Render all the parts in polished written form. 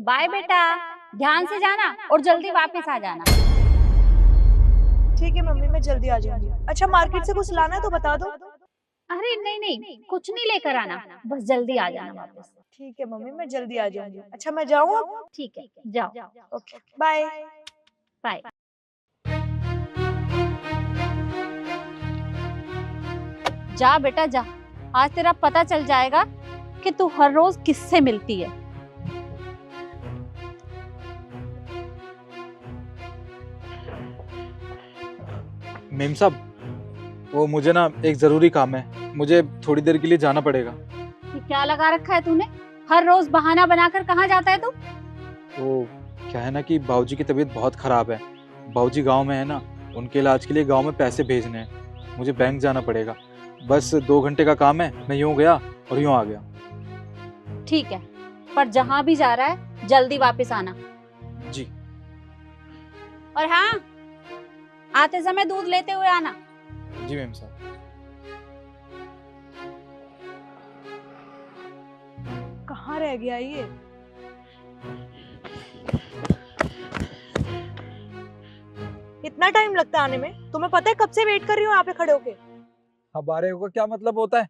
Bye बेटा, ध्यान से जाना और जल्दी वापस आ जाना। ठीक है मम्मी, मैं जल्दी आ जाऊंगी। अच्छा, मार्केट से कुछ लाना है तो बता दो। अरे नहीं नहीं, कुछ नहीं लेकर आना, बस जल्दी आ जाना वापस। ठीक है मम्मी, मैं जल्दी आ जाऊंगी। अच्छा, मैं जाऊँ अब? ठीक है, जाओ। Okay, bye. बाय। जा बेटा जा, आज तेरा पता चल जाएगा कि तू हर रोज किससे मिलती है। मेम साहब, वो मुझे ना एक जरूरी काम है, मुझे थोड़ी देर के लिए जाना पड़ेगा। ये क्या लगा रखा है तूने? हर रोज बहाना बनाकर कहाँ जाता है तू? वो क्या है ना कि बाबूजी की तबीयत बहुत खराब है। बाबूजी गांव में है ना, उनके इलाज के लिए गांव में पैसे भेजने हैं। मुझे बैंक जाना पड़ेगा। बस 2 घंटे का काम है, मैं यूं गया और यूं आ गया। ठीक है, पर जहां भी जा रहा है जल्दी वापस आना। जी। और हाँ, आते समय दूध लेते हुए आना। जी मेम साहब। कहाँ रह गया ये? इतना टाइम लगता है आने में? तुम्हें पता है कब से वेट कर रही हूँ यहाँ पे खड़े होके। हमारे को क्या मतलब होता है?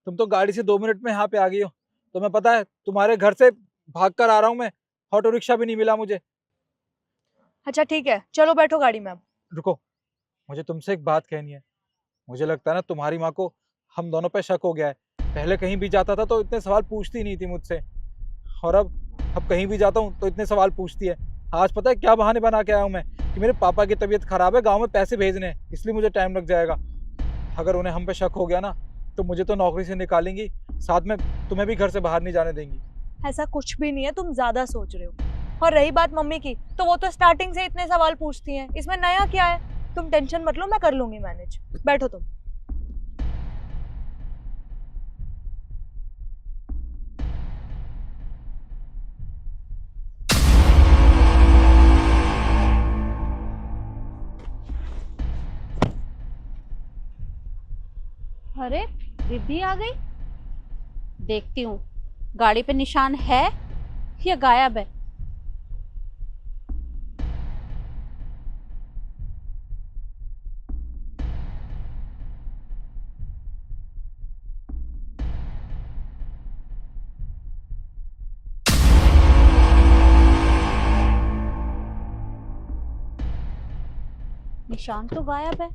तुम तो गाड़ी से 2 मिनट में यहाँ पे आ गई हो। तुम्हें पता है तुम्हारे घर से भाग कर आ रहा हूँ मैं, ऑटो रिक्शा भी नहीं मिला मुझे। अच्छा ठीक है, चलो बैठो गाड़ी में अब। रुको, मुझे तुमसे एक बात कहनी है। मुझे लगता है ना तुम्हारी माँ को हम दोनों पे शक हो गया है। पहले कहीं भी जाता था तो इतने सवाल पूछती नहीं थी मुझसे, और अब कहीं भी जाता हूँ तो इतने सवाल पूछती है। आज पता है क्या बहाने बना के आया हूँ मैं, कि मेरे पापा की तबीयत खराब है, गांव में पैसे भेजने हैं, इसलिए मुझे टाइम लग जाएगा। अगर उन्हें हम पे शक हो गया ना तो मुझे तो नौकरी से निकालेंगी, साथ में तुम्हें भी घर से बाहर नहीं जाने देंगी। ऐसा कुछ भी नहीं है, तुम ज्यादा सोच रहे हो। और रही बात मम्मी की, तो वो तो स्टार्टिंग से इतने सवाल पूछती हैं, इसमें नया क्या है? तुम टेंशन मत लो, मैं कर लूंगी मैनेज। बैठो तुम। अरे रिद्धि आ गई। देखती हूँ गाड़ी पे निशान है या गायब है। निशान तो गायब है,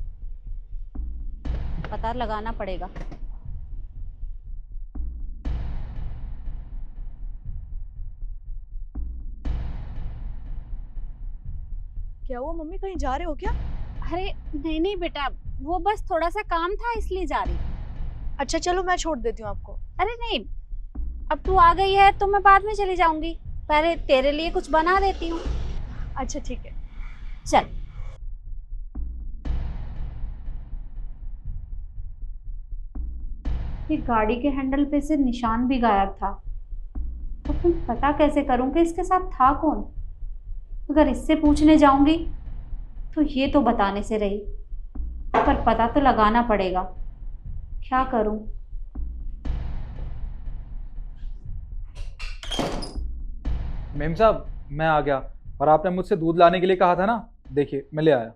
पता लगाना पड़ेगा। क्या हुआ मम्मी, कहीं जा रहे हो क्या? अरे नहीं नहीं बेटा, वो बस थोड़ा सा काम था इसलिए जा रही थी। अच्छा चलो, मैं छोड़ देती हूँ आपको। अरे नहीं, अब तू आ गई है तो मैं बाद में चली जाऊंगी, पहले तेरे लिए कुछ बना देती हूँ। अच्छा ठीक है। चल। ये गाड़ी के हैंडल पे से निशान भी गायब था, तो फिर पता कैसे करूं कि इसके साथ था कौन? अगर इससे पूछने जाऊंगी तो ये तो बताने से रही, पर पता तो लगाना पड़ेगा। क्या करूं? मेम साहब, मैं आ गया, और आपने मुझसे दूध लाने के लिए कहा था ना, देखिए मैं ले आया।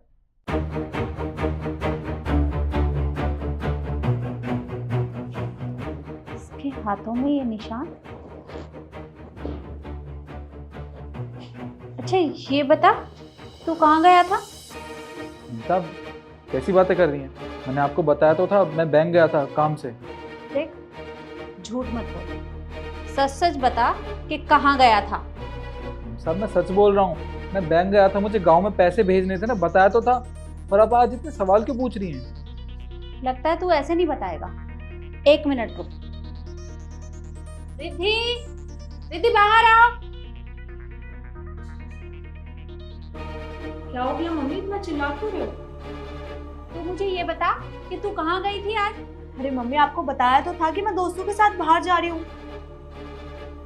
इसके हाथों में ये निशान। अच्छा ये बता, तू कहाँ गया था? मेम साहब, कैसी बातें कर रही हैं? मैंने आपको बताया तो था, मैं बैंक गया था काम से। देख, झूठ मत बोल, सच सच बता कि कहाँ गया था। मेम साहब, मैं सच बोल रहा हूँ, मैं बैंक गया था, मुझे गांव में पैसे भेजने थे ना, बताया तो था। पर अब आज इतने सवाल क्यों पूछ रही हैं? लगता है तू ऐसे नहीं बताएगा। 1 मिनट रुक। रिद्धि, रिद्धि बाहर आओ। क्या हो गया मम्मी, इतना चिल्ला क्यों रहे हो? तू मुझे ये बता कि तू कहाँ गई थी आज? अरे मम्मी, आपको बताया तो था कि मैं दोस्तों के साथ बाहर जा रही हूँ।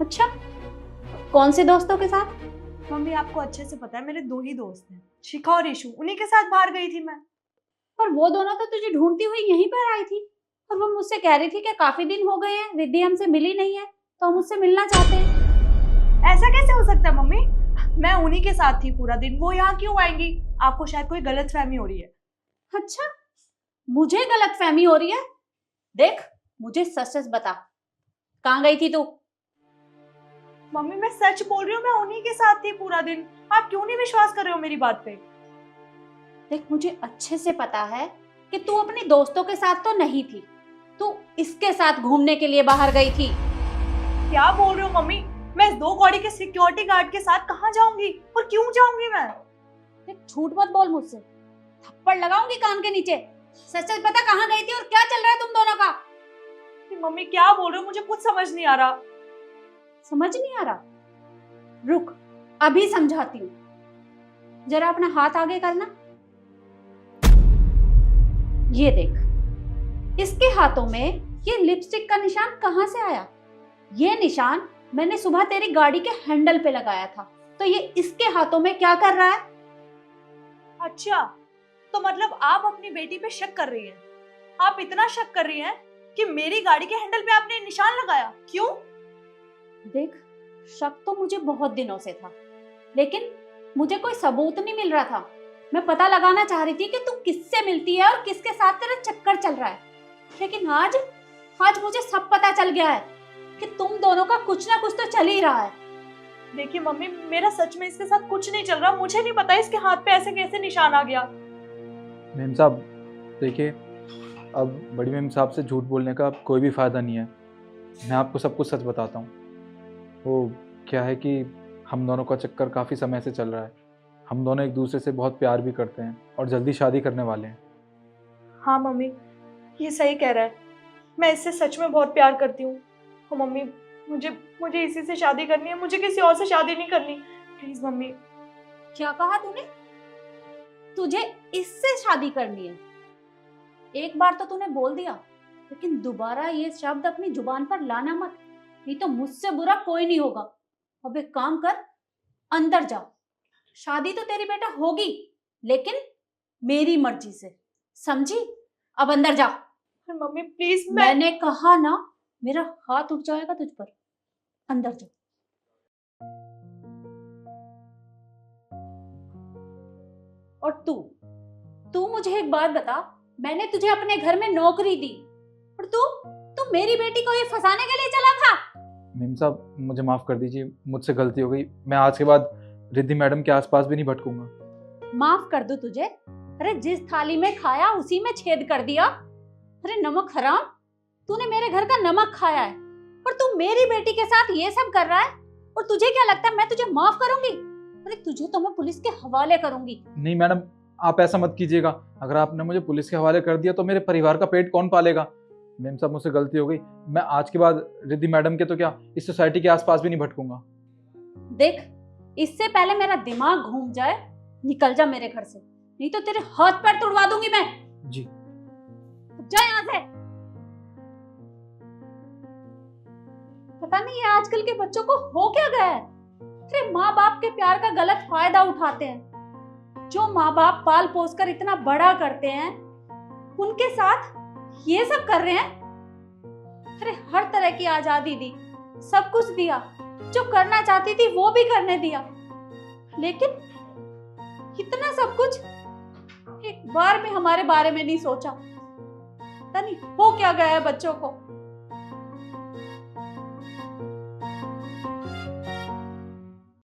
अच्छा, कौन से दोस्तों के साथ? मम्मी आपको अच्छे से पता है, मेरे 2 ही दोस्त हैं, शिखा और ईशु, उन्हीं के साथ बाहर गई थी मैं। पर वो दोनों तो तुझे ढूंढती हुई यहीं पर आई थी, और वो मुझसे कह रही थी कि काफी दिन हो गए हैं, रिद्धि हमसे मिली नहीं है तो हम उससे मिलना चाहते हैं। ऐसा कैसे हो सकता है मम्मी? मैं उन्हीं के साथ थी पूरा दिन, वो यहाँ क्यों आएंगी? आपको शायद कोई गलतफहमी हो रही है। अच्छा, मुझे गलतफहमी हो रही है? देख, मुझे सच सच बता, कहाँ गई थी तू? मम्मी मैं सच बोल रही हूँ, मैं उन्हीं के साथ थी पूरा दिन। आप क्यों नहीं विश्वास कर रहे हो मेरी बात पे? देख, मुझे अच्छे से पता है कि तू अपने दोस्तों के साथ तो नहीं थी, तू इसके साथ घूमने के लिए बाहर गई थी। क्या बोल रहे हो मम्मी? मैं इस 2 कौड़ी के सिक्योरिटी गार्ड के साथ कहाँ जाऊंगी और क्यों जाऊंगी मैं? देख, झूठ मत बोल मुझसे, थप्पड़ लगाऊंगी कान के नीचे। सच सच बता, कहाँ गई थी और क्या चल रहा है तुम दोनों का? मम्मी क्या बोल रहे हो? मुझे कुछ समझ नहीं आ रहा। समझ नहीं आ रहा? रुक, अभी समझाती हूँ। जरा अपना हाथ आगे करना। ये देख, इसके हाथों में ये लिपस्टिक का निशान कहाँ से आया? ये निशान मैंने सुबह तेरी गाड़ी के हैंडल पे लगाया था, तो ये इसके हाथों में क्या कर रहा है? अच्छा, तो मतलब आप अपनी बेटी पे शक कर रही हैं? आप इतना शक कर रही हैं कि मेरी गाड़ी के हैंडल पे आपने निशान लगाया? क्यों? देख, शक तो मुझे बहुत दिनों से था, लेकिन मुझे कोई सबूत नहीं मिल रहा था। मैं पता लगाना चाह रही थी कि तू किससे मिलती है और किसके साथ तेरा चक्कर चल रहा है, लेकिन आज मुझे सब पता चल गया है कि तुम दोनों का कुछ ना कुछ तो चल ही रहा है। देखिए मम्मी, मेरा सच में इसके साथ कुछ नहीं चल रहा। मुझे नहीं पता इसके हाथ पे ऐसे कैसे निशान आ गया। मेम साहब देखिए, अब बड़ी मेम साहब से झूठ बोलने का अब कोई भी फ़ायदा नहीं है। मैं आपको सब कुछ सच बताता हूँ। वो क्या है कि हम दोनों का चक्कर काफ़ी समय से चल रहा है। हम दोनों एक दूसरे से बहुत प्यार भी करते हैं और जल्दी शादी करने वाले हैं। हाँ मम्मी, ये सही कह रहा है। मैं इससे सच में बहुत प्यार करती हूँ। और मम्मी, मुझे इसी से शादी करनी है, मुझे किसी और से शादी नहीं करनी। Please mummy. क्या कहा तूने? तुझे इससे शादी करनी है? एक बार तो तूने बोल दिया, लेकिन दोबारा ये शब्द अपनी जुबान पर लाना मत, नहीं तो मुझसे बुरा कोई नहीं होगा। अब एक काम कर, अंदर जा। शादी तो तेरी बेटा होगी, लेकिन मेरी मर्जी से, समझी? अब अंदर जा। मम्मी प्लीज, मैंने कहा ना, मेरा हाथ उठ जाएगा तुझ पर। अंदर जा। और तू मुझे एक बात बता, मैंने तुझे अपने घर में नौकरी दी और तू मेरी बेटी को ये फंसाने के लिए चला था? मेम साहब मुझे माफ़ कर दीजिए, मुझसे गलती हो गई। मैं आज के बाद रिद्धि मैडम के आसपास भी नहीं भटकूंगा। माफ कर दूं तुझे? अरे जिस थाली में खाया उसी में छेद कर दिया। अरे नमक हराम, तूने मेरे घर का नमक खाया है और तू मेरी बेटी के साथ ये सब कर रहा है, और तुझे क्या लगता है मैं तुझे माफ करूंगी? अरे तुझे तो मैं पुलिस के हवाले करूंगी। नहीं मैडम, आप ऐसा मत कीजिएगा। अगर आपने मुझे पुलिस के हवाले कर दिया तो मेरे परिवार का पेट कौन पालेगा? मैम साहब मुझसे गलती हो गई। मैं आज के बाद रिद्धि मैडम के तो क्या, इस सोसाइटी के आसपास भी नहीं भटकूंगा। देख, इससे पहले मेरा दिमाग घूम जाए, निकल जा मेरे घर से, नहीं तो तेरे हाथ पैर तोड़वा दूंगी मैं। जी। जा यहाँ से। पता नहीं ये आजकल के बच्चों को हो क्या गया है। अरे माँ बाप के प्यार का गलत फायदा उठाते हैं। जो माँ बाप पाल पोस कर इतना बड़ा करते हैं, उनके साथ ये सब कर रहे हैं। अरे हर तरह की आजादी दी, सब कुछ दिया, जो करना चाहती थी वो भी करने दिया, लेकिन इतना सब कुछ एक बार भी हमारे बारे में नहीं सोचा। पता नहीं हो क्या गया है बच्चों को।